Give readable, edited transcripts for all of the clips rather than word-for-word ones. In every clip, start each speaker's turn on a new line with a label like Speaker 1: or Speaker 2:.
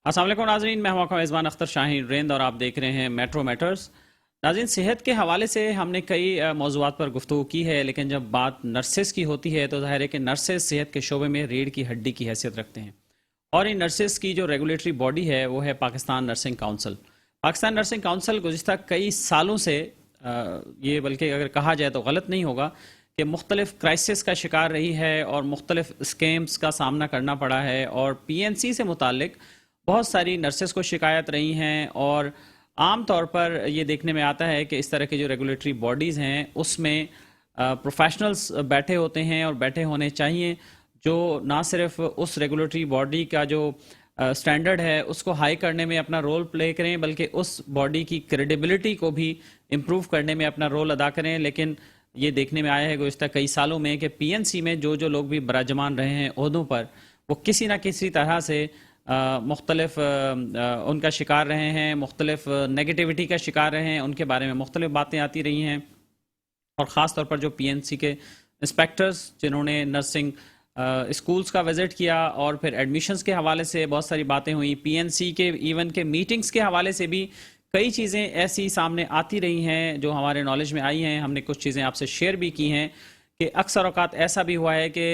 Speaker 1: अस्सलाम वालेकुम नाज़रीन, मैं हूं आपका मेज़बान अख्तर शाहीन रेंद और आप देख रहे हैं मेट्रो मैटर्स। नाज़रीन, सेहत के हवाले से हमने कई मौज़ूआत पर गुफ्तगू की है, लेकिन जब बात नर्सेस की होती है तो ज़ाहिर है कि नर्सेस सेहत के शोबे में रीढ़ की हड्डी की हैसियत रखते हैं। और इन नर्सेस की जो रेगुलेटरी बॉडी है वो है Pakistan nursing council. Pakistan nursing council गुज़िस्ता कई सालों से ये बल्कि अगर कहा जाए तो गलत नहीं होगा कि मुख्तलिफ क्राइसिस का शिकार रही है और मुख्तलिफ स्कैम्स का सामना करना पड़ा है, और PNC से मुतालिक बहुत सारी नर्सेस को शिकायत रही हैं। और आम तौर पर ये देखने में आता है कि इस तरह के जो रेगुलेटरी बॉडीज़ हैं उसमें प्रोफेशनल्स बैठे होते हैं और बैठे होने चाहिए, जो ना सिर्फ उस रेगुलेटरी बॉडी का जो स्टैंडर्ड है उसको हाई करने में अपना रोल प्ले करें, बल्कि उस बॉडी की क्रेडिबिलिटी को भी इम्प्रूव करने में अपना रोल अदा करें। लेकिन ये देखने में आया है गुज़िस्ता कई सालों में कि PNC में जो जो लोग भी बराजमान रहे हैं ओहदों पर, वो किसी न किसी तरह से मुख्तलिफ उनका शिकार रहे हैं, मुख्तलिफ नेगेटिविटी का शिकार रहे हैं, उनके बारे में मुख्तलिफ बातें आती रही हैं। और ख़ास तौर पर जो PNC के इंस्पेक्टर्स जिन्होंने नर्सिंग स्कूल्स का विज़िट किया, और फिर एडमिशन्स के हवाले से बहुत सारी बातें हुई, PNC के इवन के मीटिंग्स के हवाले से भी कई चीज़ें ऐसी सामने आती रही हैं जो हमारे नॉलेज में आई हैं। हमने कुछ चीज़ें आपसे शेयर भी की हैं कि अक्सर औक़ात ऐसा भी हुआ है कि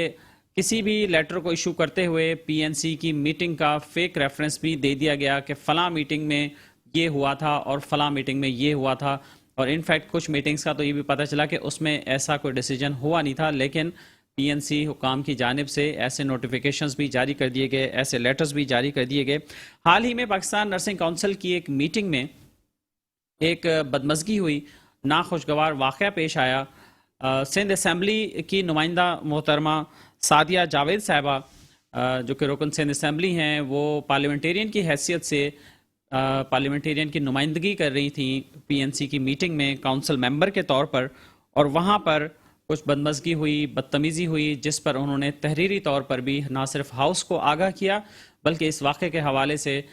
Speaker 1: किसी भी लेटर को इशू करते हुए PNC की मीटिंग का फेक रेफरेंस भी दे दिया गया कि फ़लाँ मीटिंग में ये हुआ था और फ़लाँ मीटिंग में ये हुआ था। और इनफैक्ट कुछ मीटिंग्स का तो ये भी पता चला कि उसमें ऐसा कोई डिसीजन हुआ नहीं था, लेकिन PNC हुकाम की जानिब से ऐसे नोटिफिकेशंस भी जारी कर दिए गए, ऐसे लेटर्स भी जारी कर दिए गए। हाल ही में पाकिस्तान नर्सिंग काउंसिल की एक मीटिंग में एक बदमज़गी हुई, नाखुशगवार वाक़या पेश आया। सिंध असम्बली की नुमाइंदा मोहतरमा सादिया जावेद साहिबा, जो कि रुकन सिंध असम्बली हैं, वो पार्लियामेंटेरियन की हैसियत से पार्लियामेंटेरियन की नुमाइंदगी कर रही थी PNC की मीटिंग में काउंसिल मेंबर के तौर पर। और वहाँ पर कुछ बदमज़गी हुई, बदतमीज़ी हुई, जिस पर उन्होंने तहरीरी तौर पर भी ना सिर्फ हाउस को आगाह किया बल्कि इस वाक़े के हवाले से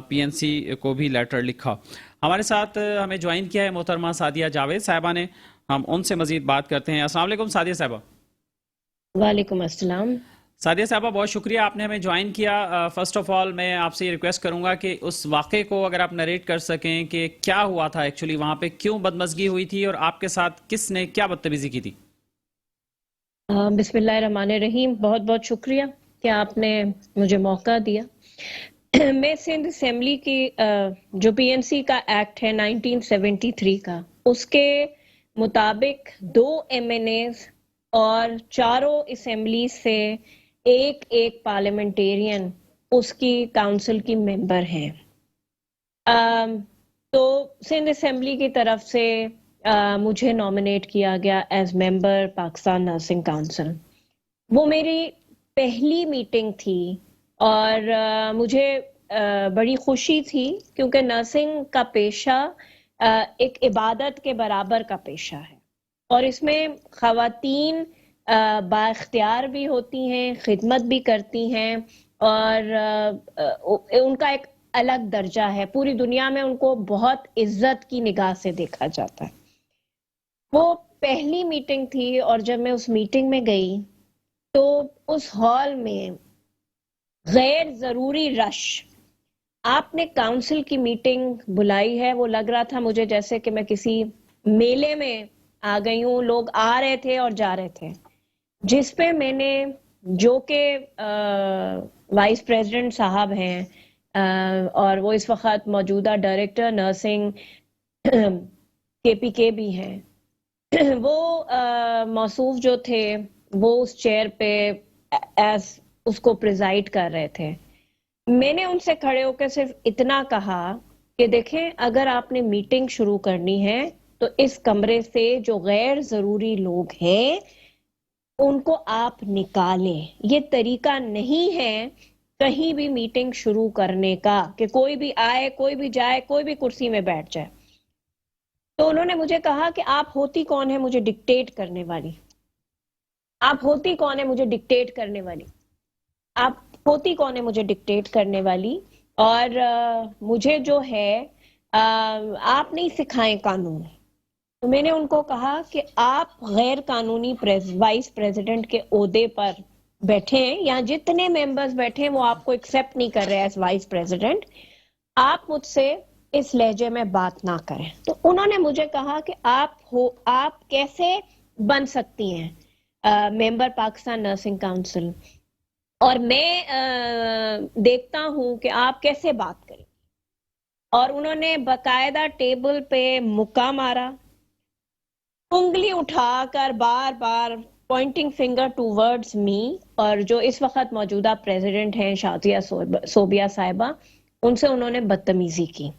Speaker 1: PNC को भी लेटर लिखा। हमारे साथ हमें ज्वाइन किया है मोहतरमा सादिया जावेद साहिबा ने। हम उनसे मज़ीद बात करते हैं। अस्सलाम वालेकुम सादिया साहिबा।
Speaker 2: वालेकुम अस्सलाम।
Speaker 1: सादिया साहिबा, बहुत शुक्रिया आपने हमें ज्वाइन किया। फ़र्स्ट ऑफ़ ऑल मैं आपसे ये रिक्वेस्ट करूँगा कि उस वाक़े को अगर आप नरेट कर सकें कि क्या हुआ था एक्चुअली वहाँ पे, क्यों बदमज़गी हुई थी और आपके साथ किसने क्या बदतमीज़ी की थी?
Speaker 2: बिस्मिल्लाहिर्रहमानिर्रहीम। बहुत बहुत शुक्रिया कि आपने मुझे मौका दिया। मैं सिंध असेंबली की जो PNC का एक्ट है 1973 का, उसके मुताबिक 2 MNAs और चारों असेंबली से एक एक पार्लियामेंटेरियन उसकी काउंसिल की मेंबर हैं। तो सिंध असेंबली की तरफ से मुझे नॉमिनेट किया गया as member Pakistan nursing council. वो मेरी पहली मीटिंग थी और मुझे बड़ी खुशी थी, क्योंकि नर्सिंग का पेशा एक इबादत के बराबर का पेशा है, और इसमें ख़वातीन बाइख्तियार भी होती हैं, खिदमत भी करती हैं, और उनका एक अलग दर्जा है। पूरी दुनिया में उनको बहुत इज्जत की निगाह से देखा जाता है। वो पहली मीटिंग थी, और जब मैं उस मीटिंग में गई तो उस हॉल में गैर जरूरी रश, आपने काउंसिल की मीटिंग बुलाई है, वो लग रहा था मुझे जैसे कि मैं किसी मेले में आ गई हूँ। लोग आ रहे थे और जा रहे थे, जिस पे मैंने, जो के वाइस प्रेसिडेंट साहब हैं और वो इस वक्त मौजूदा डायरेक्टर नर्सिंग KPK भी हैं, वो मौसूफ जो थे वो उस चेयर पे एज उसको प्रिजाइड कर रहे थे। मैंने उनसे खड़े होकर सिर्फ इतना कहा कि देखें, अगर आपने मीटिंग शुरू करनी है तो इस कमरे से जो गैर जरूरी लोग हैं उनको आप निकालें। ये तरीका नहीं है कहीं भी मीटिंग शुरू करने का कि कोई भी आए, कोई भी जाए, कोई भी कुर्सी में बैठ जाए। तो उन्होंने मुझे कहा कि आप होती कौन है मुझे डिक्टेट करने वाली? आप होती कौन है मुझे डिक्टेट करने वाली? आप होती कौन है मुझे डिक्टेट करने वाली? और मुझे जो है आप नहीं सिखाएं कानून। तो मैंने उनको कहा कि आप गैर कानूनी वाइस प्रेसिडेंट के ओहदे पर बैठे हैं, यहाँ जितने मेंबर्स बैठे हैं वो आपको एक्सेप्ट नहीं कर रहे हैं एज वाइस प्रेसिडेंट, आप मुझसे इस लहजे में बात ना करें। तो उन्होंने मुझे कहा कि आप कैसे बन सकती हैं मेंबर पाकिस्तान नर्सिंग काउंसिल, और मैं देखता हूं कि आप कैसे बात करें। और उन्होंने बकायदा टेबल पे मुक्का मारा, उंगली उठाकर बार बार पॉइंटिंग फिंगर टूवर्ड्स मी, और जो इस वक्त मौजूदा प्रेसिडेंट हैं शाजिया सोबिया साहिबा, उनसे उन्होंने बदतमीजी की।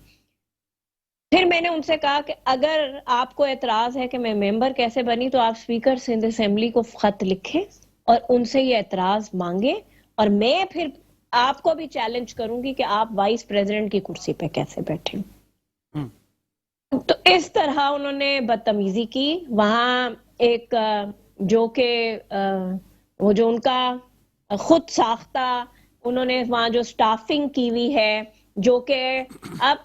Speaker 2: फिर मैंने उनसे कहा कि अगर आपको एतराज है कि मैं मेंबर कैसे बनी, तो आप स्पीकर सिंध असेंबली को खत लिखें और उनसे ये एतराज मांगे, और मैं फिर आपको भी चैलेंज करूंगी कि आप वाइस प्रेसिडेंट की कुर्सी पे कैसे बैठे। तो इस तरह उन्होंने बदतमीजी की। वहां एक जो के वो जो उनका खुद साख्ता, उन्होंने वहां जो स्टाफिंग की हुई है, जो कि अब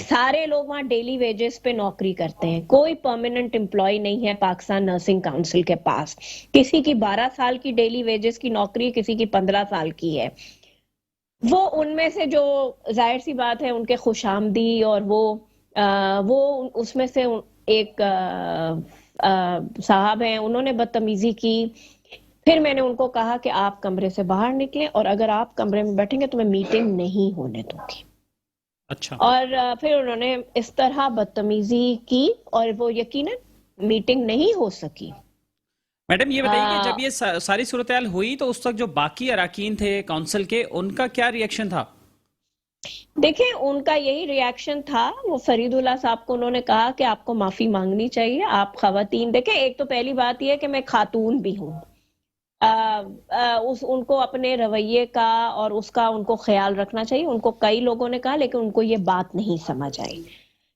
Speaker 2: सारे लोग वहां डेली वेजेस पे नौकरी करते हैं, कोई परमानेंट एम्प्लॉय नहीं है पाकिस्तान नर्सिंग काउंसिल के पास। किसी की 12 साल की डेली वेजेस की नौकरी, किसी की 15 साल की है। वो उनमें से जो जाहिर सी बात है उनके खुशामदी, और वो उसमें से एक साहब हैं, उन्होंने बदतमीजी की। फिर मैंने उनको कहा कि आप कमरे से बाहर निकलें, और अगर आप कमरे में बैठेंगे तो मैं मीटिंग नहीं होने दूंगी।
Speaker 1: अच्छा।
Speaker 2: और फिर उन्होंने इस तरह बदतमीजी की और वो यकीनन मीटिंग नहीं हो सकी।
Speaker 1: मैडम ये बताइए कि जब ये सारी सूरत-हाल हुई तो उस वक्त जो बाकी अराकीन थे काउंसिल के, उनका क्या रिएक्शन था?
Speaker 2: देखिए, उनका यही रिएक्शन था। वो फरीदुल्लाह साहब को उन्होंने कहा कि आपको माफी मांगनी चाहिए, आप खवातीन। देखें, एक तो पहली बात यह है कि मैं खातून भी हूँ। उनको अपने रवैये का और उसका उनको ख्याल रखना चाहिए। उनको कई लोगों ने कहा, लेकिन उनको ये बात नहीं समझ आई।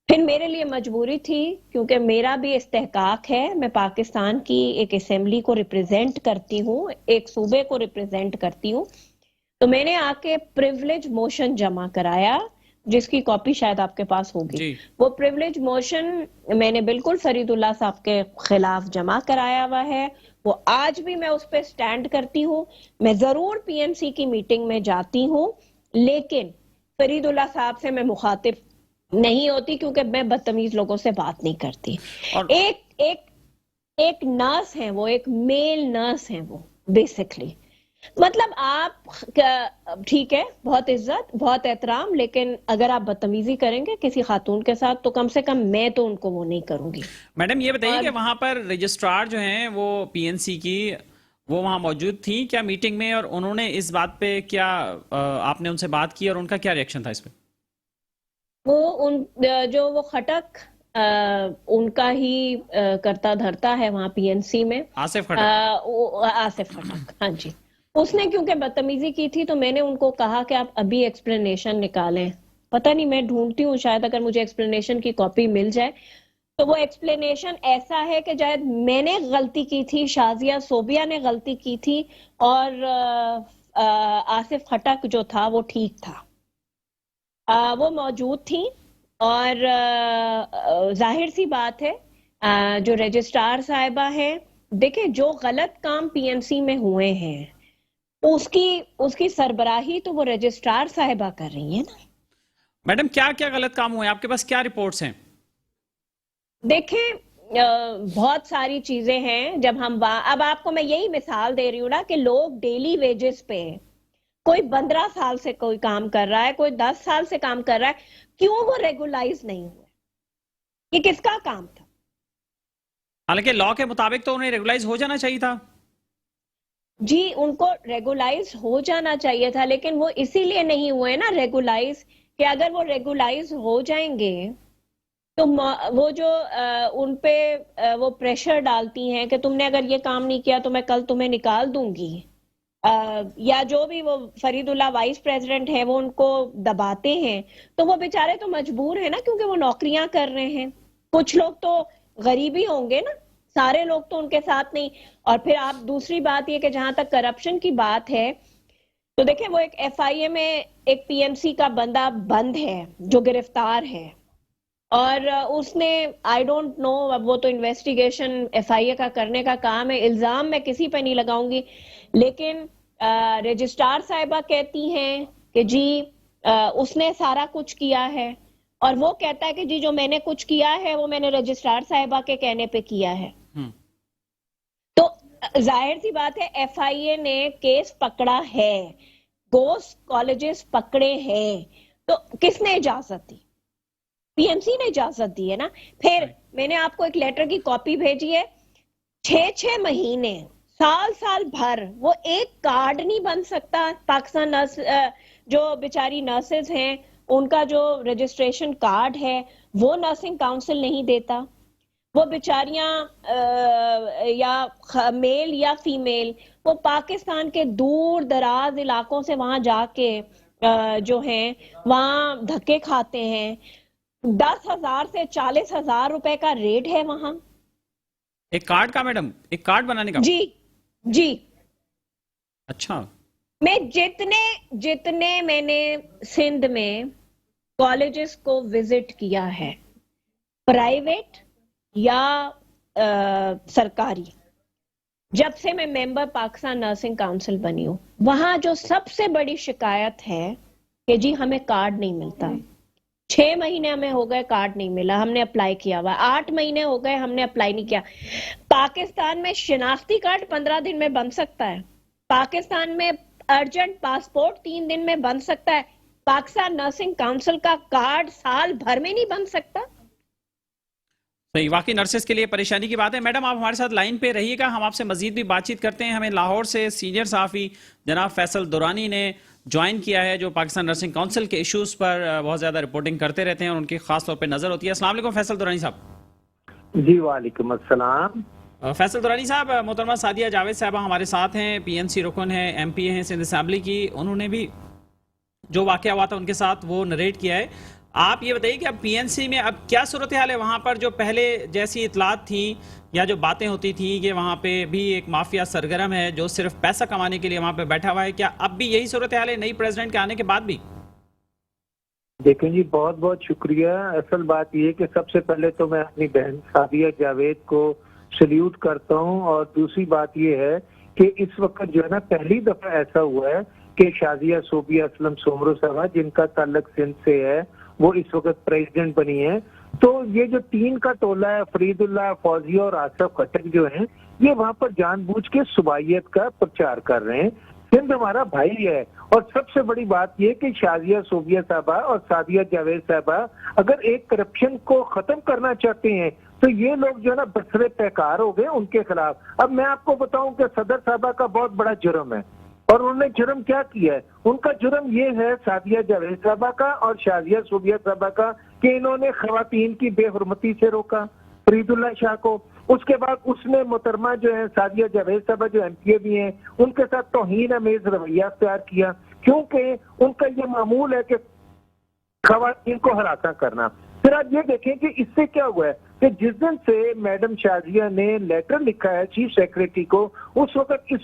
Speaker 2: फिर मेरे लिए मजबूरी थी, क्योंकि मेरा भी इस्तेहकाक है, मैं पाकिस्तान की एक असेंबली को रिप्रेजेंट करती हूँ, एक सूबे को रिप्रेजेंट करती हूँ। तो मैंने आके प्रिविलेज मोशन जमा कराया, जिसकी कॉपी शायद आपके पास होगी।
Speaker 1: जी।
Speaker 2: वो प्रिविलेज मोशन मैंने बिल्कुल फरीदुल्लाह साहब के खिलाफ जमा कराया हुआ है। वो आज भी मैं उस पर स्टैंड करती हूँ। मैं जरूर पीएमसी की मीटिंग में जाती हूँ, लेकिन फरीदुल्लाह साहब से मैं मुखातिब नहीं होती, क्योंकि मैं बदतमीज लोगों से बात नहीं करती।
Speaker 1: और
Speaker 2: एक एक एक नर्स है, वो एक मेल नर्स है वो, बेसिकली। मतलब आप ठीक है, बहुत इज्जत बहुत एहतराम, लेकिन अगर आप बदतमीजी करेंगे किसी खातून के साथ, तो कम से कम मैं तो उनको वो नहीं करूंगी।
Speaker 1: मैडम ये बताइए कि
Speaker 2: और
Speaker 1: वहां पर रजिस्ट्रार जो हैं वो पीएनसी की, वो वहां मौजूद थी क्या मीटिंग में, और उन्होंने इस बात पे क्या आपने उनसे बात की और उनका क्या रिएक्शन था इस पे?
Speaker 2: वो उन जो वो खटक उनका ही करता धरता है वहां पीएनसी में,
Speaker 1: आसिफ खटक।
Speaker 2: आसिफ खटक, हाँ जी। उसने क्योंकि बदतमीजी की थी, तो मैंने उनको कहा कि आप अभी एक्सप्लेनेशन निकालें। पता नहीं, मैं ढूंढती हूँ, शायद अगर मुझे एक्सप्लेनेशन की कॉपी मिल जाए। तो वो एक्सप्लेनेशन ऐसा है कि शायद मैंने गलती की थी, शाजिया सोबिया ने गलती की थी, और आसिफ खटक जो था वो ठीक था। वो मौजूद थी, और जाहिर सी बात है, जो रजिस्ट्रार साहिबा है, देखिए जो गलत काम पीएमसी में हुए हैं उसकी उसकी सरबराही तो वो रजिस्ट्रार साहिबा कर रही है ना।
Speaker 1: मैडम क्या क्या गलत काम हुए, आपके पास क्या रिपोर्ट्स हैं?
Speaker 2: देखें, बहुत सारी चीजें हैं। जब हम अब आपको मैं यही मिसाल दे रही हूँ ना, कि लोग डेली वेजेस पे, कोई 15 साल से कोई काम कर रहा है, कोई 10 साल से काम कर रहा है, क्यों वो रेगुलाइज नहीं हुए? ये किसका काम था?
Speaker 1: हालांकि लॉ के मुताबिक तो उन्हें रेगुलाइज हो जाना चाहिए था।
Speaker 2: जी, उनको रेगुलाइज हो जाना चाहिए था, लेकिन वो इसीलिए नहीं हुए ना रेगुलाइज, कि अगर वो रेगुलाइज हो जाएंगे तो वो जो उन पे वो प्रेशर डालती हैं कि तुमने अगर ये काम नहीं किया तो मैं कल तुम्हें निकाल दूंगी, या जो भी वो फरीदुल्लाह वाइस प्रेसिडेंट है वो उनको दबाते हैं, तो वो बेचारे तो मजबूर है ना, क्योंकि वो नौकरियां कर रहे हैं। कुछ लोग तो गरीबी होंगे ना, सारे लोग तो उनके साथ नहीं। और फिर आप दूसरी बात ये कि जहां तक करप्शन की बात है, तो देखिए वो एक एफआईए में एक पीएमसी का बंदा बंद है जो गिरफ्तार है, और उसने आई डोंट नो, अब वो तो इन्वेस्टिगेशन एफआईए का करने का काम है, इल्जाम मैं किसी पे नहीं लगाऊंगी, लेकिन रजिस्ट्रार साहिबा कहती हैं कि जी उसने सारा कुछ किया है, और वो कहता है कि जी जो मैंने कुछ किया है वो मैंने रजिस्ट्रार साहिबा के कहने पे किया है। तो जाहिर सी बात है एफआईए ने केस पकड़ा है, गोस्ट कॉलेजेस पकड़े हैं, तो किसने इजाजत दी? पीएमसी ने इजाजत दी है ना। फिर मैंने आपको एक लेटर की कॉपी भेजी है, 6 महीने, साल भर वो एक कार्ड नहीं बन सकता। पाकिस्तान नर्स जो बेचारी नर्सेज हैं उनका जो रजिस्ट्रेशन कार्ड है वो नर्सिंग काउंसिल नहीं देता। वो बेचारियां या मेल या फीमेल वो पाकिस्तान के दूर दराज इलाकों से वहां जाके जो हैं वहां धक्के खाते हैं। 10,000 से 40,000 रुपए का रेट है वहां।
Speaker 1: एक कार्ड का मैडम, एक कार्ड बनाने का?
Speaker 2: जी जी।
Speaker 1: अच्छा।
Speaker 2: मैं जितने मैंने सिंध में कॉलेजेस को विजिट किया है, प्राइवेट या सरकारी, जब से मैं मेंबर पाकिस्तान नर्सिंग काउंसिल बनी हूं, वहां जो सबसे बड़ी शिकायत है कि जी हमें कार्ड नहीं मिलता। 6 महीने हमें हो गए कार्ड नहीं मिला, हमने अप्लाई किया हुआ, 8 महीने हो गए हमने अप्लाई नहीं किया। पाकिस्तान में शिनाख्ती कार्ड 15 दिन में बन सकता है, पाकिस्तान में अर्जेंट पासपोर्ट 3 दिन में बन सकता है, पाकिस्तान नर्सिंग काउंसिल का कार्ड साल भर में नहीं बन सकता।
Speaker 1: सही, वाकई नर्सेस के लिए परेशानी की बात है। मैडम आप हमारे साथ लाइन पे रहिएगा, हम आपसे मजीद भी बातचीत करते हैं। हमें लाहौर से सीनियर सहाफ़ी जनाब फैसल दुरानी ने ज्वाइन किया है, जो पाकिस्तान नर्सिंग काउंसिल के इश्यूज़ पर बहुत ज़्यादा रिपोर्टिंग करते रहते हैं और उनकी खास तौर पर नज़र होती है। अस्सलाम वालेकुम फैसल दुरानी साहब।
Speaker 3: जी वालेकुम अस्सलाम।
Speaker 1: फैसल दुरानी साहब, मोहतरमा सादिया जावेद साहबा हमारे साथ हैं, पीएनसी रुकन है, एमपी हैं सिंध असेंबली की। उन्होंने भी जो वाकया हुआ था उनके साथ वो नरेट किया है। आप ये बताइए कि अब पीएनसी में अब क्या सूरत हाल है? वहाँ पर जो पहले जैसी इतलात थी या जो बातें होती थी कि वहाँ पे भी एक माफिया सरगर्म है जो सिर्फ पैसा कमाने के लिए वहाँ पे बैठा हुआ है, क्या अब भी यही सूरत हाल है नई प्रेसिडेंट के आने के बाद भी?
Speaker 3: देखें जी, बहुत बहुत शुक्रिया। असल बात यह कि सबसे पहले तो मैं अपनी बहन सादिया जावेद को सल्यूट करता हूं, और दूसरी बात यह है कि इस वक्त जो है ना पहली दफा ऐसा हुआ है कि शाजिया सोबिया असलम सोमरो साहबा, जिनका ताल्लुक सिंध से है, वो इस वक्त प्रेसिडेंट बनी है। तो ये जो 3 का टोला है, फरीदुल्लाह, फौजिया और आसफ खटक जो है, ये वहां पर जानबूझ के सुबाइयत का प्रचार कर रहे हैं। सिंध हमारा भाई है, और सबसे बड़ी बात यह कि शाजिया सोबिया साहबा और सादिया जावेद साहबा अगर एक करप्शन को खत्म करना चाहते हैं तो ये लोग जो है ना बसरे पैकार हो गए उनके खिलाफ। अब मैं आपको बताऊं कि सदर साहबा का बहुत बड़ा जुर्म है, और उन्होंने जुर्म क्या किया है? उनका जुर्म ये है सादिया जावेद साहबा का और शाजिया सोबिया साहबा का कि इन्होंने खवातीन की बेहुरमती से रोका, फरीदुल्लाह शाह को। उसके बाद उसने मोहतरमा जो है सादिया जावेद साहबा जो एमपीए भी हैं, उनके साथ तौहीन अमेज रवैया अख्तियार किया, क्योंकि उनका ये मामूल है कि खवातीन को हरासा करना। फिर आप ये देखें कि इससे क्या हुआ है कि जिस दिन से मैडम शाजिया ने लेटर लिखा है चीफ सेक्रेटरी को, इस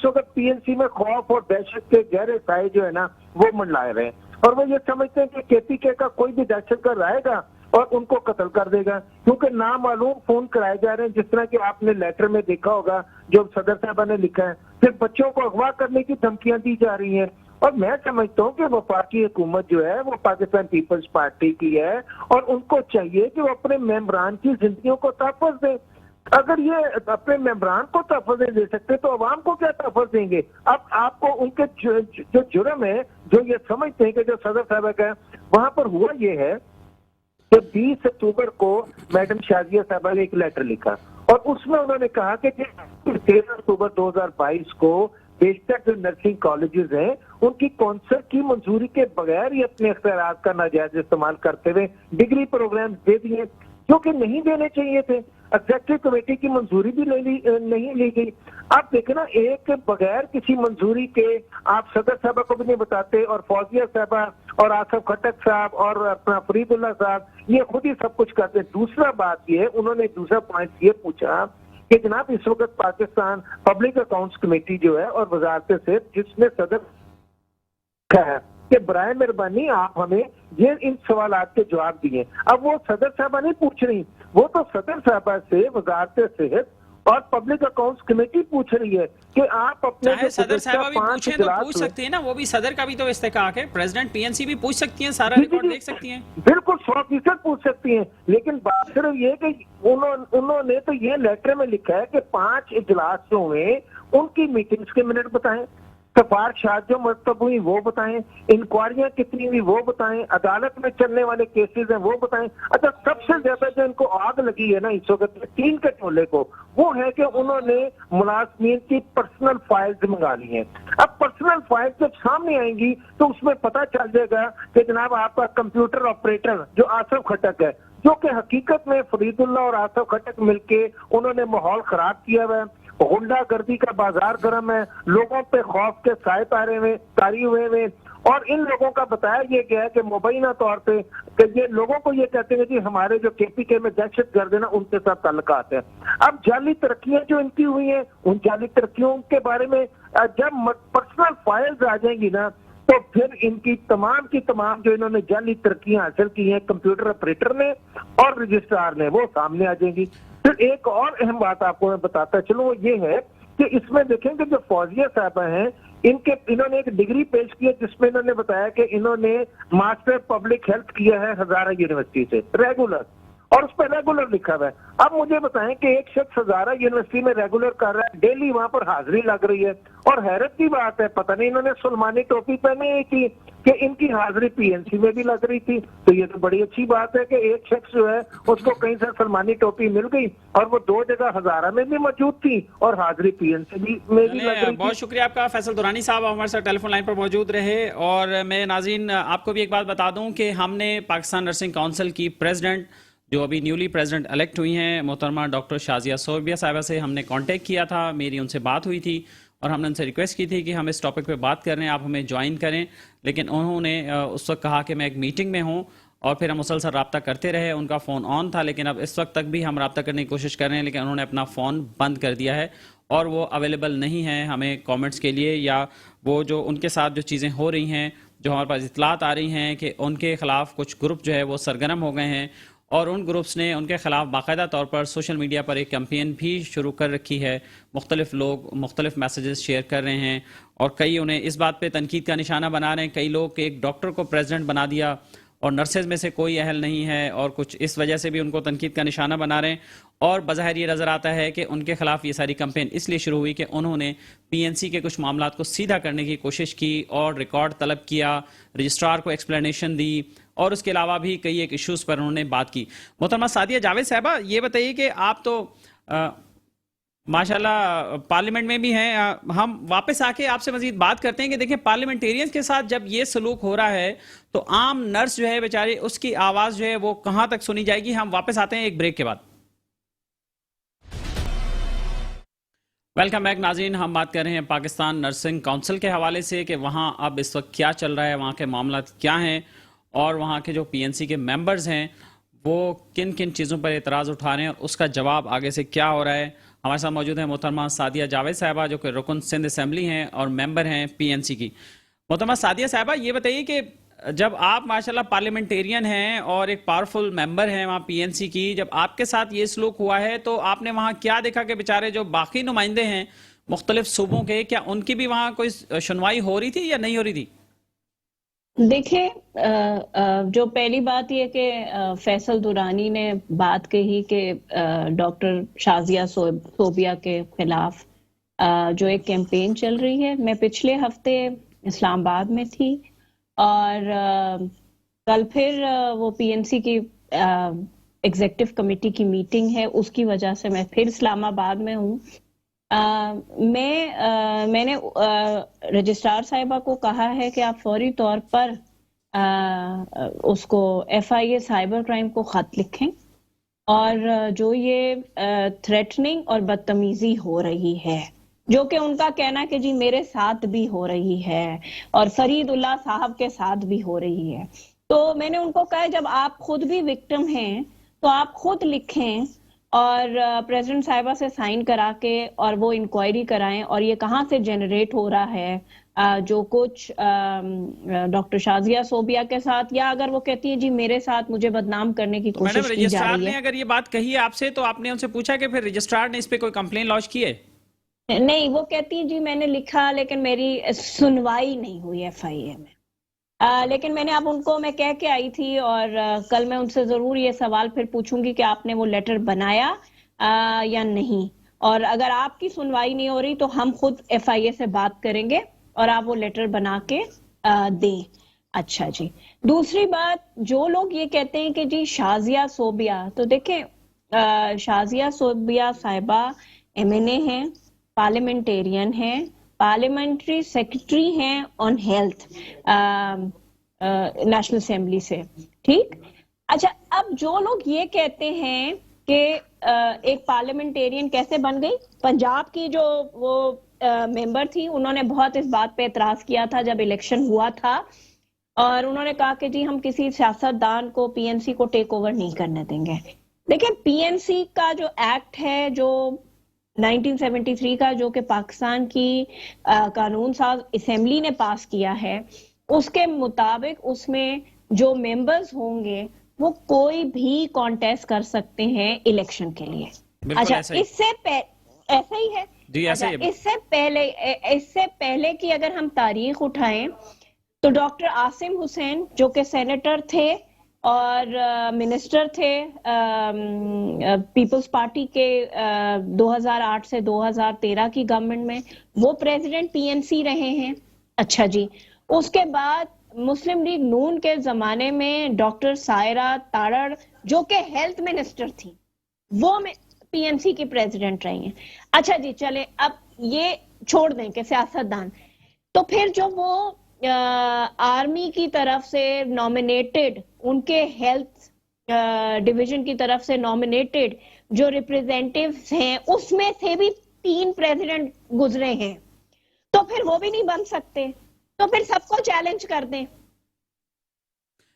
Speaker 3: वक्त पीएनसी में खौफ और दहशत के गहरे साए जो है ना वो मंडलाए रहे हैं, और वो ये समझते हैं कि केपीके का कोई भी दहशतगर्द आएगा और उनको कत्ल कर देगा, क्योंकि नामालूम फोन कराए जा रहे हैं, जिस तरह कि आपने लेटर में देखा होगा जो सदर साहबा ने लिखा है। फिर बच्चों को अगवा करने की धमकियां दी जा रही हैं, और मैं समझता हूँ कि वफाकी हुकूमत जो है वो पाकिस्तान पीपल्स पार्टी की है, और उनको चाहिए कि वो अपने मेंबरान की जिंदगियों को तहफ़्फ़ुज़ दें। अगर ये अपने मेंबरान को तहफ़्फ़ुज़ दे सकते तो अवाम को क्या तहफ़्फ़ुज़ देंगे? अब आपको उनके जो जुर्म है, जो ये समझते हैं कि जो सदर साहब का वहां पर हुआ ये है कि 20 अक्टूबर को मैडम शाजिया साहबा ने एक लेटर लिखा, और उसमें उन्होंने कहा कि 13 अक्टूबर 2022 को बेशक जो नर्सिंग कॉलेजेस हैं उनकी कौंसल की मंजूरी के बगैर ही अपने इख्तियारात का नाजायज इस्तेमाल करते हुए डिग्री प्रोग्राम दे दिए, जो कि नहीं देने चाहिए थे। एग्जेक्टिव कमेटी की मंजूरी भी नहीं ली गई। आप देखें ना, एक बगैर किसी मंजूरी के आप सदर साहबा को भी नहीं बताते, और फौजिया साहबा और आसफ खटक साहब और अपना फरीदुल्लाह साहब ये खुद ही सब कुछ करते। दूसरा बात ये, उन्होंने दूसरा पॉइंट ये पूछा कि जनाब इस वक्त पाकिस्तान पब्लिक अकाउंट्स कमेटी जो है और वजारत से जिसमें सदर है, कि बराए मेहरबानी आप हमें ये इन सवालात के जवाब दिए। अब वो सदर साहबा नहीं पूछ रही, वो तो सदर साहबा से वजारत सेहत और पब्लिक अकाउंट्स कमेटी पूछ रही है कि आप अपने
Speaker 1: चाहे सदर साहबा भी पूछें तो पूछ
Speaker 3: इजलास
Speaker 1: सकती है ना, वो भी सदर का भी तो इस्तेकाक है, प्रेसिडेंट पीएनसी भी पूछ सकती हैं, सारा
Speaker 3: जी,
Speaker 1: रिकॉर्ड
Speaker 3: जी,
Speaker 1: देख सकती हैं।
Speaker 3: बिल्कुल 100% पूछ सकती हैं, लेकिन बात सिर्फ ये कि उन्होंने तो ये लेटर में लिखा है कि 5 इजलास जो हुए उनकी मीटिंग्स के मिनट बताएं, सिफारिशात जो मरतब हुई वो बताएं, इंक्वायरियां कितनी हुई वो बताएं, अदालत में चलने वाले केसेस हैं वो बताएं। अच्छा, सबसे ज्यादा जो इनको आग लगी है ना इस वक्त 3 के टोले को, वो है कि उन्होंने मुलाजमीन की पर्सनल फाइल्स मंगा ली हैं। अब पर्सनल फाइल्स जब सामने आएंगी तो उसमें पता चल जाएगा कि जनाब आपका कंप्यूटर ऑपरेटर जो आसिफ खटक है, जो कि हकीकत में फरीदुल्लाह और आसिफ खटक मिलके उन्होंने माहौल खराब किया हुआ है, गुंडागर्दी का बाजार गर्म है, लोगों पे खौफ के साए तारी हुए और इन लोगों का बताया ये गया है कि मुबैना तौर पे कि ये लोगों को ये कहते हैं कि हमारे जो केपीके में दहशत गर्द है ना उनके साथ ताल्लुकात है। अब जाली तरक्कियां जो इनकी हुई हैं, उन जाली तरक्कियों के बारे में जब पर्सनल फाइल्स आ जाएंगी ना तो फिर इनकी तमाम जो इन्होंने जाली तरक्कियां हासिल की हैं कंप्यूटर ऑपरेटर ने और रजिस्ट्रार ने, वो सामने आ जाएंगी। फिर एक और अहम बात आपको मैं बताता चलूं, वो ये है कि इसमें देखेंगे जो फौजिया साहबा हैं इन्होंने एक डिग्री पेश की है जिसमें इन्होंने बताया कि इन्होंने मास्टर पब्लिक हेल्थ किया है हजारा यूनिवर्सिटी से रेगुलर, और उस पर रेगुलर लिखा हुआ है। अब मुझे बताएं कि एक शख्स हजारा यूनिवर्सिटी में रेगुलर कर रहा है, डेली वहां पर हाजिरी लग रही है, और हैरत की बात है पता नहीं इन्होंने सुलमानी टोपी पहनी हुई थी कि इनकी हाजिरी पीएनसी में भी लग रही थी। तो ये तो बड़ी अच्छी बात है कि एक शख्स जो है उसको कहीं से सलमानी टोपी मिल गई और वो 2 जगह हजारा में भी मौजूद थी और हाजिरी पीएनसी में भी लग रही थी।
Speaker 1: बहुत शुक्रिया आपका फैसल दुरानी साहब, हमारे साथ टेलीफोन लाइन पर मौजूद रहे। और मैं नाज़रीन आपको भी एक बात बता दूं कि हमने पाकिस्तान नर्सिंग काउंसिल की प्रेसिडेंट जो अभी न्यूली प्रेसिडेंट इलेक्ट हुई हैं मोहतरमा डॉक्टर शाजिया सोबिया साहिबा से हमने कांटेक्ट किया था, मेरी उनसे बात हुई थी और हमने उनसे रिक्वेस्ट की थी कि हम इस टॉपिक पे बात कर रहे हैं, आप हमें ज्वाइन करें, लेकिन उन्होंने उस वक्त कहा कि मैं एक मीटिंग में हूं और फिर हम मुसलसल रब्ता करते रहे। उनका फ़ोन ऑन था, लेकिन अब इस वक्त तक भी हम रब्ता करने की कोशिश कर रहे हैं, लेकिन उन्होंने अपना फ़ोन बंद कर दिया है और वो अवेलेबल नहीं है हमें कमेंट्स के लिए, या वो जो उनके साथ जो चीज़ें हो रही हैं, जो हमारे पास इतलात आ रही हैं कि उनके ख़िलाफ़ कुछ ग्रुप जो है वो सरगर्म हो गए हैं और उन ग्रुप्स ने उनके ख़िलाफ़ बाकायदा तौर पर सोशल मीडिया पर एक कैंपेन भी शुरू कर रखी है। मुख्तलिफ लोग मुख्तलिफ मैसेजेस शेयर कर रहे हैं और कई उन्हें इस बात पे तनकीद का निशाना बना रहे हैं, कई लोग एक डॉक्टर को प्रेसिडेंट बना दिया और नर्सेज में से कोई अहल नहीं है, और कुछ इस वजह से भी उनको तनकीद का निशाना बना रहे हैं। और बज़ाहिर ये नज़र आता है कि उनके खिलाफ ये सारी कैंपेन इसलिए शुरू हुई कि उन्होंने पीएनसी के कुछ मामलात को सीधा करने की कोशिश की और रिकॉर्ड तलब किया, रजिस्ट्रार को एक्सप्लेनेशन दी और उसके अलावा भी कई एक इश्यूज़ पर उन्होंने बात की। मोहतरमा सादिया जावेद साहबा, ये बताइए कि आप तो माशाल्लाह पार्लियामेंट में भी हैं, हम वापस आके आपसे मजीद बात करते हैं कि देखिए पार्लियामेंटेरियंस के साथ जब ये सलूक हो रहा है तो आम नर्स जो है बेचारी, उसकी आवाज़ जो है वो कहाँ तक सुनी जाएगी। हम वापस आते हैं एक ब्रेक के बाद। वेलकम बैक नाज़रीन, हम बात कर रहे हैं पाकिस्तान नर्सिंग काउंसिल के हवाले से कि वहाँ अब इस वक्त क्या चल रहा है, वहाँ के मामला क्या हैं और वहाँ के जो पीएनसी के मेंबर्स हैं वो किन किन चीज़ों पर एतराज़ उठा रहे हैं और उसका जवाब आगे से क्या हो रहा है। हमारे साथ मौजूद है मोहतरमा सादिया जावेद साहिबा जो कि रुकन सिंध असम्बली हैं और मेंबर हैं पीएनसी की। मोहतरमा सादिया साहिबा, ये बताइए कि जब आप माशाल्लाह पार्लियामेंटेरियन हैं और एक पावरफुल मेंबर हैं वहाँ पीएनसी की, जब आपके साथ ये सलूक हुआ है तो आपने वहाँ क्या देखा कि बेचारे जो बाकी नुमाइंदे हैं मुख्तलिफ सूबों के, क्या उनकी भी वहाँ कोई सुनवाई हो रही थी या नहीं हो रही थी?
Speaker 2: देखिए, जो पहली बात ये कि फैसल दुरानी ने बात कही कि डॉक्टर शाजिया सोबिया के खिलाफ जो एक कैंपेन चल रही है। मैं पिछले हफ्ते इस्लामाबाद में थी और कल फिर वो पीएनसी की एग्जीक्यूटिव कमेटी की मीटिंग है, उसकी वजह से मैं फिर इस्लामाबाद में हूँ। मैंने रजिस्ट्रार साहिबा को कहा है कि आप फौरी तौर पर उसको FIA साइबर क्राइम को खत लिखें और जो ये थ्रेटनिंग और बदतमीजी हो रही है, जो कि उनका कहना कि जी मेरे साथ भी हो रही है और फरीदुल्लाह साहब के साथ भी हो रही है, तो मैंने उनको कहा जब आप खुद भी विक्टिम हैं तो आप खुद लिखें और प्रेसिडेंट साहिबा से साइन करा के और वो इंक्वायरी कराएं और ये कहाँ से जनरेट हो रहा है जो कुछ डॉक्टर शाजिया सोबिया के साथ, या अगर वो कहती है जी मेरे साथ मुझे बदनाम करने की
Speaker 1: तो मैडम
Speaker 2: कोशिश की जा
Speaker 1: रजिस्ट्रार
Speaker 2: रही
Speaker 1: ने
Speaker 2: है।
Speaker 1: अगर ये बात कही है आपसे तो आपने उनसे पूछा कि फिर रजिस्ट्रार ने इस पे कोई कंप्लेन लॉन्च की है?
Speaker 2: नहीं, वो कहती है जी मैंने लिखा लेकिन मेरी सुनवाई नहीं हुई एफआईए में। लेकिन मैंने अब उनको मैं कह के आई थी और कल मैं उनसे जरूर ये सवाल फिर पूछूंगी कि आपने वो लेटर बनाया या नहीं, और अगर आपकी सुनवाई नहीं हो रही तो हम खुद एफआईए से बात करेंगे और आप वो लेटर बना के दें। अच्छा जी, दूसरी बात, जो लोग ये कहते हैं कि जी शाजिया सोबिया, तो देखें शाजिया सोबिया साहिबा एमएनए हैं, पार्लियामेंटेरियन हैं, पार्लियामेंट्री सेक्रेटरी हैं ऑन हेल्थ नेशनल असेंबली से, ठीक। अच्छा, अब जो लोग ये कहते हैं कि एक पार्लियामेंटेरियन कैसे बन गई, पंजाब की जो वो मेंबर थी उन्होंने बहुत इस बात पे एतराज किया था जब इलेक्शन हुआ था, और उन्होंने कहा कि जी हम किसी सियासतदान को पीएनसी को टेक ओवर नहीं करने देंगे। देखिए, पीएनसी का जो एक्ट है जो 1973 का, जो कि पाकिस्तान की कानून साज असेंबली ने पास किया है, उसके मुताबिक उसमें जो मेंबर्स होंगे वो कोई भी कॉन्टेस्ट कर सकते हैं इलेक्शन के लिए। अच्छा,
Speaker 1: ऐसा ही
Speaker 2: ऐसा ही है
Speaker 1: जी, ऐसा
Speaker 2: अच्छा,
Speaker 1: ही है।
Speaker 2: इससे पहले की अगर हम तारीख उठाएं तो डॉक्टर आसिम हुसैन जो कि सेनेटर थे और मिनिस्टर थे पीपल्स पार्टी के 2008 से 2013 की गवर्नमेंट में, वो प्रेसिडेंट पीएनसी रहे हैं। अच्छा जी, उसके बाद मुस्लिम लीग नून के जमाने में डॉक्टर सायरा तारड़ जो कि हेल्थ मिनिस्टर थी, वो पीएनसी की प्रेसिडेंट रही हैं। अच्छा जी, चले अब ये छोड़ दें कि सियासतदान, तो फिर जो वो आर्मी की तरफ से नॉमिनेटेड, उनके हेल्थ डिवीजन की तरफ से नॉमिनेटेड जो रिप्रेजेंटेटिव्स हैं, उसमें से भी 3 प्रेसिडेंट गुजरे हैं, तो फिर वो भी नहीं बन सकते, तो फिर सबको चैलेंज कर दें।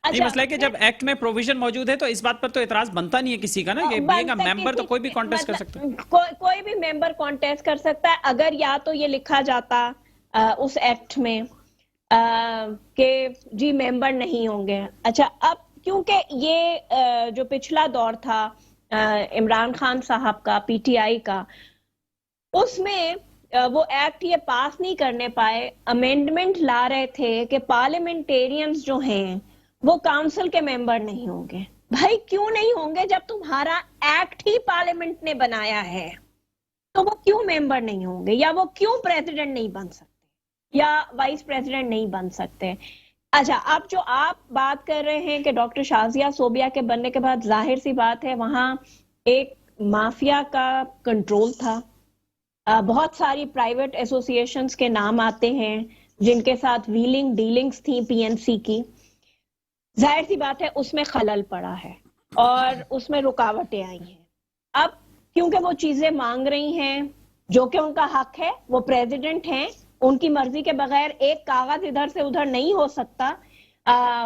Speaker 1: अच्छा, मसला है कि जब एक्ट में प्रोविजन मौजूद है तो इस बात पर तो एतराज बनता नहीं है किसी का ना, कि बीइंग अ मेंबर तो कोई भी कॉन्टेस्ट कर सकता है।
Speaker 2: कोई भी मेंबर कॉन्टेस्ट कर सकता है, अगर या तो ये लिखा जाता उस एक्ट में कि जी मेंबर नहीं होंगे। अच्छा, अब क्योंकि ये जो पिछला दौर था इमरान खान साहब का, पीटीआई का, उसमें वो एक्ट ये पास नहीं करने पाए, अमेंडमेंट ला रहे थे कि पार्लियामेंटेरियंस जो हैं वो काउंसिल के मेंबर नहीं होंगे। भाई क्यों नहीं होंगे, जब तुम्हारा एक्ट ही पार्लियामेंट ने बनाया है तो वो क्यों मेंबर नहीं होंगे, या वो क्यों प्रेसिडेंट नहीं बन सकते या वाइस प्रेसिडेंट नहीं बन सकते। अच्छा, अब जो आप बात कर रहे हैं कि डॉक्टर शाजिया सोबिया के बनने के बाद जाहिर सी बात है वहां एक माफिया का कंट्रोल था, बहुत सारी प्राइवेट एसोसिएशंस के नाम आते हैं जिनके साथ व्हीलिंग डीलिंग्स थी पीएनसी की, जाहिर सी बात है उसमें खलल पड़ा है और उसमें रुकावटें आई हैं। अब क्योंकि वो चीजें मांग रही हैं जो कि उनका हक है, वो प्रेसिडेंट हैं, उनकी मर्जी के बगैर एक कागज इधर से उधर नहीं हो सकता,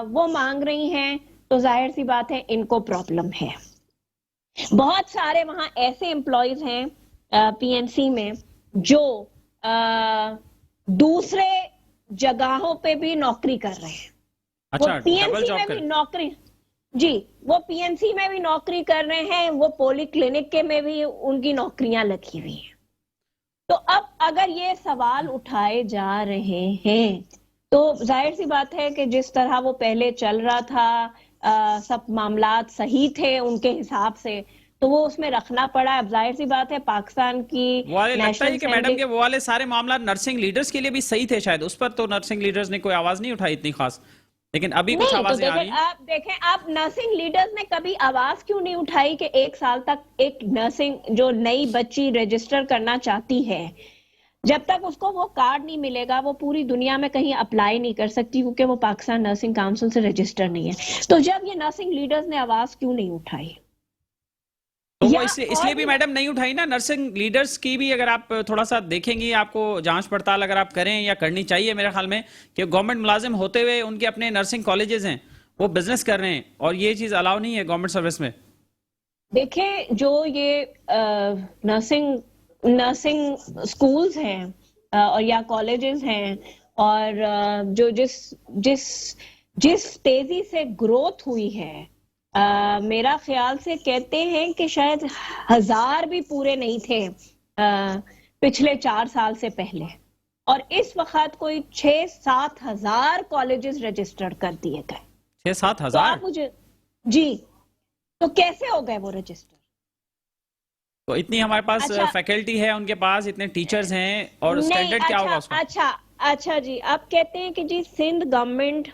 Speaker 2: वो मांग रही हैं, तो जाहिर सी बात है इनको प्रॉब्लम है। बहुत सारे वहां ऐसे एम्प्लॉयज हैं पीएनसी में जो दूसरे जगहों पे भी नौकरी कर रहे हैं।
Speaker 1: अच्छा,
Speaker 2: वो पीएनसी में भी नौकरी, जी वो पीएनसी में भी नौकरी कर रहे हैं, वो पॉलीक्लिनिक के में भी उनकी नौकरियां लगी हुई हैं। तो अब अगर ये सवाल उठाए जा रहे हैं तो जाहिर सी बात है कि जिस तरह वो पहले चल रहा था सब मामलात सही थे उनके हिसाब से, तो वो उसमें रखना पड़ा। अब जाहिर सी बात है पाकिस्तान की
Speaker 1: वो वाले लगता है कि मैडम के वो वाले सारे मामला नर्सिंग लीडर्स के लिए भी सही थे शायद, उस पर तो नर्सिंग लीडर्स ने कोई आवाज नहीं उठाई इतनी खास, लेकिन अभी कुछ आवाजें आ रही हैं।
Speaker 2: आप देखें, आप नर्सिंग लीडर्स ने कभी आवाज क्यों नहीं उठाई कि 1 साल तक एक नर्सिंग जो नई बच्ची रजिस्टर करना चाहती है, जब तक उसको वो कार्ड नहीं मिलेगा वो पूरी दुनिया में कहीं अप्लाई नहीं कर सकती, क्योंकि वो पाकिस्तान नर्सिंग काउंसिल से रजिस्टर नहीं है। तो जब ये नर्सिंग लीडर्स ने आवाज क्यों नहीं उठाई?
Speaker 1: तो वो इसलिए भी मैडम नहीं उठाई ना, नर्सिंग लीडर्स की भी अगर आप थोड़ा सा देखेंगी, आपको जांच पड़ताल अगर आप करें या करनी चाहिए मेरे ख्याल में, कि गवर्नमेंट मुलाजिम होते हुए उनके अपने नर्सिंग कॉलेजेस हैं, वो बिजनेस कर रहे हैं और ये चीज अलाउ नहीं है गवर्नमेंट सर्विस में।
Speaker 2: देखें, जो ये नर्सिंग स्कूल्स हैं और या कॉलेजेस हैं, और जो जिस तेजी से ग्रोथ हुई है, मेरा ख्याल से कहते हैं कि शायद 1000 भी पूरे नहीं थे पिछले 4 साल से पहले, और इस वक्त कोई 6-7 हजार कॉलेजेस रजिस्टर्ड कर दिए गए।
Speaker 1: 6-7
Speaker 2: तो
Speaker 1: हजार?
Speaker 2: आप मुझे जी, तो कैसे हो गए वो रजिस्टर?
Speaker 1: तो इतनी हमारे पास
Speaker 2: अच्छा,
Speaker 1: फैकल्टी है उनके पास, इतने टीचर्स हैं, और
Speaker 2: नहीं,
Speaker 1: स्टैंडर्ड क्या होगा उसका?
Speaker 2: अच्छा जी, आप कहते हैं कि जी सिंध गवर्नमेंट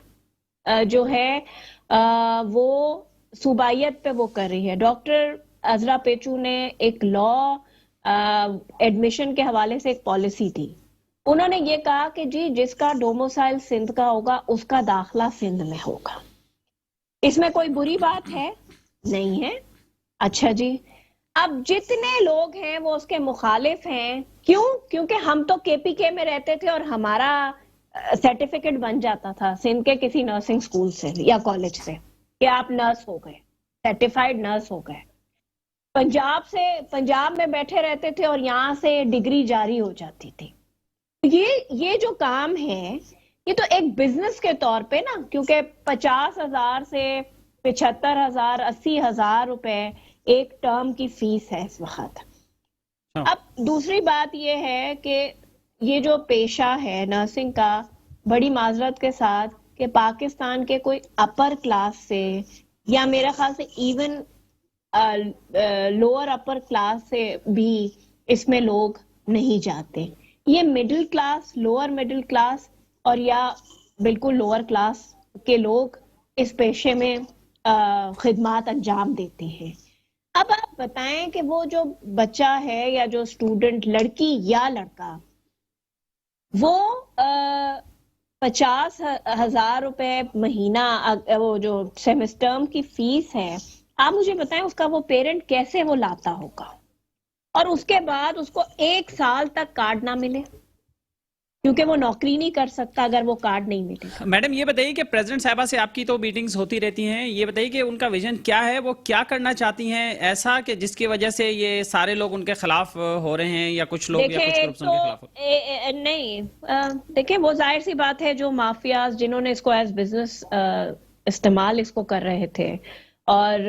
Speaker 2: जो है वो सूबाइयत पे वो कर रही है। डॉक्टर अजरा पेचू ने एक लॉ एडमिशन के हवाले से एक पॉलिसी थी। उन्होंने ये कहा कि जी जिसका डोमिसाइल सिंध का होगा उसका दाखला सिंध में होगा। इसमें कोई बुरी बात है? नहीं है। अच्छा जी, अब जितने लोग हैं वो उसके मुखालिफ हैं। क्यों? क्योंकि हम तो केपीके में रहते थे और हमारा सर्टिफिकेट बन जाता था सिंध के किसी नर्सिंग स्कूल से या कॉलेज से कि आप नर्स हो गए, सर्टिफाइड नर्स हो गए। पंजाब में बैठे रहते थे और यहाँ से डिग्री जारी हो जाती थी। ये जो काम है, ये तो एक बिजनेस के तौर पे ना, क्योंकि 50,000 से 75,000, 80,000 रुपए एक टर्म की फीस है इस वक्त। अब दूसरी बात ये है कि ये जो पेशा है नर्सिंग का, बड़ी माजरत के साथ, कि पाकिस्तान के कोई अपर क्लास से या मेरा ख्याल से इवन लोअर अपर क्लास से भी इसमें लोग नहीं जाते। ये middle class, lower middle class और या बिल्कुल लोअर क्लास के लोग इस पेशे में खिदमत अंजाम देते हैं। अब आप बताएं कि वो जो बच्चा है या जो स्टूडेंट, लड़की या लड़का, वो 50,000 रुपए महीना वो जो सेमेस्टर की फीस है, आप मुझे बताएं उसका वो पेरेंट कैसे वो लाता होगा, और उसके बाद उसको 1 साल तक कार्ड ना मिले, क्योंकि वो नौकरी नहीं कर सकता अगर वो कार्ड नहीं मिले।
Speaker 1: मैडम ये बताइए कि प्रेसिडेंट साहिबा से आपकी तो मीटिंग्स होती रहती हैं, ये बताइए कि उनका विजन क्या है, वो क्या करना चाहती हैं ऐसा कि जिसकी वजह से ये सारे लोग उनके खिलाफ हो रहे हैं, या कुछ लोग या कुछ ग्रुप्स उनके खिलाफ हो?
Speaker 2: नहीं, देखिए वो जाहिर सी बात है, जो माफियाज जिन्होंने इसको एज बिजनेस इस्तेमाल इसको कर रहे थे और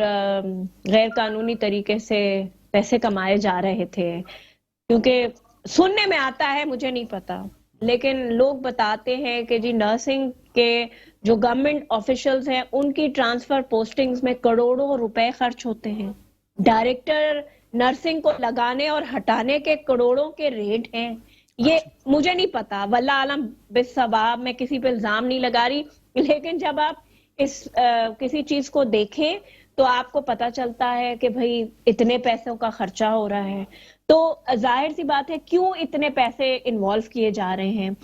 Speaker 2: गैर कानूनी तरीके से पैसे कमाए जा रहे थे, क्योंकि सुनने में आता है, मुझे नहीं पता, लेकिन लोग बताते हैं कि जी नर्सिंग के जो गवर्नमेंट ऑफिशियल्स हैं उनकी ट्रांसफर पोस्टिंग्स में करोड़ों रुपए खर्च होते हैं। डायरेक्टर नर्सिंग को लगाने और हटाने के करोड़ों के रेट हैं। ये मुझे नहीं पता, वल्लाह आलम बिस्सबाब, मैं किसी पे इल्जाम नहीं लगा रही, लेकिन जब आप इस किसी चीज को देखें तो आपको पता चलता है कि भाई इतने पैसों का खर्चा हो रहा है। तो जाहिर सी बात है क्यों इतने पैसे इन्वॉल्व किए जा रहे हैं।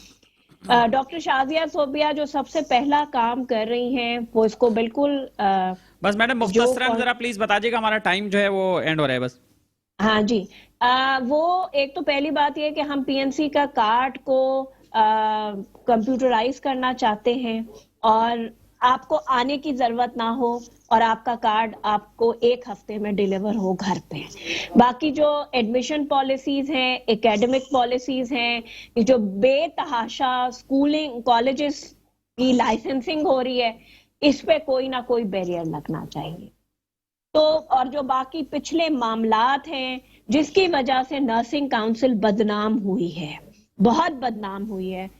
Speaker 2: डॉक्टर शाजिया सोबिया जो सबसे पहला काम कर रही हैं वो इसको बिल्कुल
Speaker 1: बस मैडम मुख्तसरन जरा प्लीज बताइएगा, हमारा टाइम जो है वो एंड हो रहा है बस।
Speaker 2: हाँ जी, वो एक तो पहली बात ये है कि हम पीएनसी का कार्ड को कंप्यूटराइज करना चाहते हैं और आपको आने की जरूरत ना हो और आपका कार्ड आपको 1 हफ्ते में डिलीवर हो घर पे। बाकी जो एडमिशन पॉलिसीज हैं, एकेडमिक पॉलिसीज हैं, जो बेतहाशा स्कूलिंग कॉलेजेस की लाइसेंसिंग हो रही है, इस पे कोई ना कोई बैरियर लगना चाहिए। तो और जो बाकी पिछले मामलात हैं जिसकी वजह से नर्सिंग काउंसिल बदनाम हुई है, बहुत बदनाम हुई है,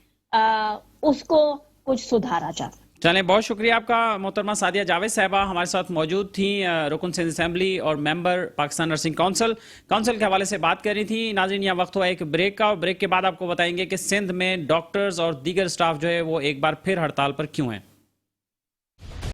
Speaker 2: उसको कुछ सुधारा जा।
Speaker 1: चलें, बहुत शुक्रिया आपका। मोहतरमा सादिया जावेद साहिबा हमारे साथ मौजूद थी, रुकन सिंध असेंबली और मेंबर पाकिस्तान नर्सिंग काउंसिल के हवाले से बात कर रही थी। नाज़रीन, यहाँ वक्त हुआ एक ब्रेक का, और ब्रेक के बाद आपको बताएंगे कि सिंध में डॉक्टर्स और दीगर स्टाफ जो है वो एक बार फिर हड़ताल पर क्यों हैं।